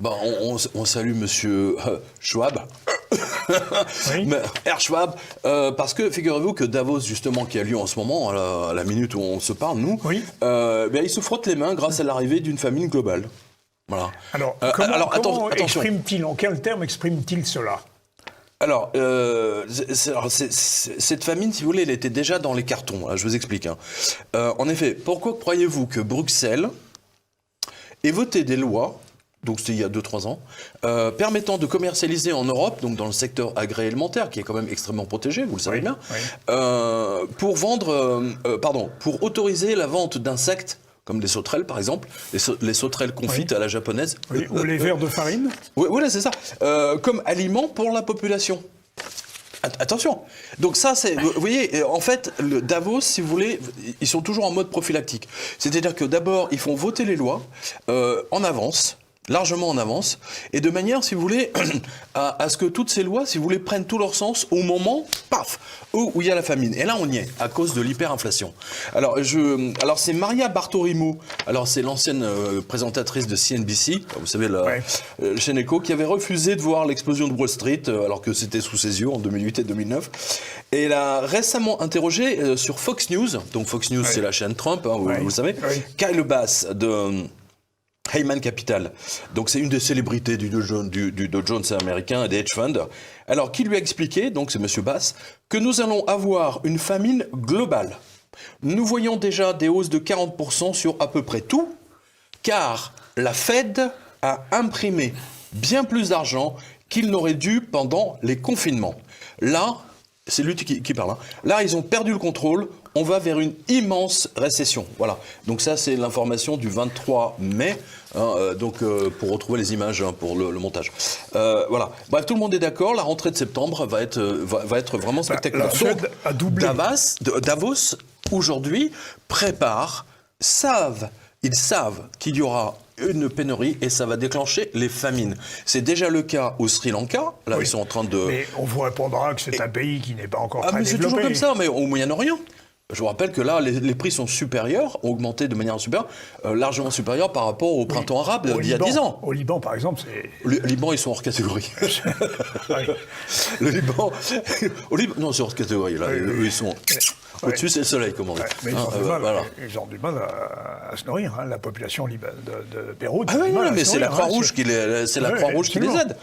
Ben, on salue Monsieur Schwab, Oui. Herr Schwab, parce que figurez-vous que Davos, justement, qui a lieu en ce moment, à la minute où on se parle, nous, Oui. il se frotte les mains grâce à l'arrivée d'une famine globale. Voilà. Alors, alors, comment attention. exprime-t-il, en quel terme exprime-t-il cela? Alors, cette famine, si vous voulez, elle était déjà dans les cartons. Là, je vous explique. Hein. En effet, pourquoi croyez-vous que Bruxelles ait voté des lois, donc c'était il y a 2-3 ans, permettant de commercialiser en Europe, donc dans le secteur agroalimentaire, qui est quand même extrêmement protégé, vous le savez Oui, bien, oui. pour autoriser la vente d'insectes, comme les sauterelles par exemple, les sauterelles confites Oui. à la japonaise. Oui, ou les vers de farine? Oui, voilà, c'est ça. Comme aliment pour la population. Attention. Donc ça, c'est, vous voyez, en fait, le Davos, si vous voulez, ils sont toujours en mode prophylactique. C'est-à-dire que d'abord, ils font voter les lois en avance, largement en avance, et de manière, si vous voulez, à ce que toutes ces lois, si vous voulez, prennent tout leur sens au moment, paf, où il y a la famine. Et là, on y est, à cause de l'hyperinflation. Alors, c'est Maria Bartiromo, alors c'est l'ancienne présentatrice de CNBC, vous savez, la chaîne Echo, qui avait refusé de voir l'explosion de Wall Street, alors que c'était sous ses yeux en 2008 et 2009. Et elle a récemment interrogé sur Fox News, donc Fox News, c'est la chaîne Trump, hein, vous le savez, Kyle Bass de Heyman Capital. Donc c'est une des célébrités du Dow Jones américain et des hedge funds. Alors qui lui a expliqué, donc c'est Monsieur Bass, que nous allons avoir une famine globale. Nous voyons déjà des hausses de 40% sur à peu près tout, car la Fed a imprimé bien plus d'argent qu'il n'aurait dû pendant les confinements. Là, c'est lui qui parle. Hein. Là, ils ont perdu le contrôle. On va vers une immense récession. Voilà. Donc ça, c'est l'information du 23 mai. Hein, pour retrouver les images pour le montage. Voilà. Bref, tout le monde est d'accord. La rentrée de septembre va être vraiment spectaculaire. La Fed a doublé. Davos aujourd'hui, ils savent qu'il y aura une pénurie et ça va déclencher les famines. C'est déjà le cas au Sri Lanka. Là, ils sont en train de... Mais on vous répondra que c'est un pays qui n'est pas encore très mais c'est développé. toujours comme ça, mais au Moyen-Orient. Je vous rappelle que là, les prix sont supérieurs, ont augmenté de manière supérieure, largement supérieure par rapport au printemps arabe d'il y a 10 ans. Au Liban, par exemple, c'est... Le Liban, ils sont hors catégorie. Le Liban... non, c'est hors catégorie. Là, eux, ils sont... Au-dessus, c'est le soleil, comme on dit. Mais ils ont du mal à se nourrir. Hein. La population de Beyrouth... mais c'est la Croix-Rouge qui les aide.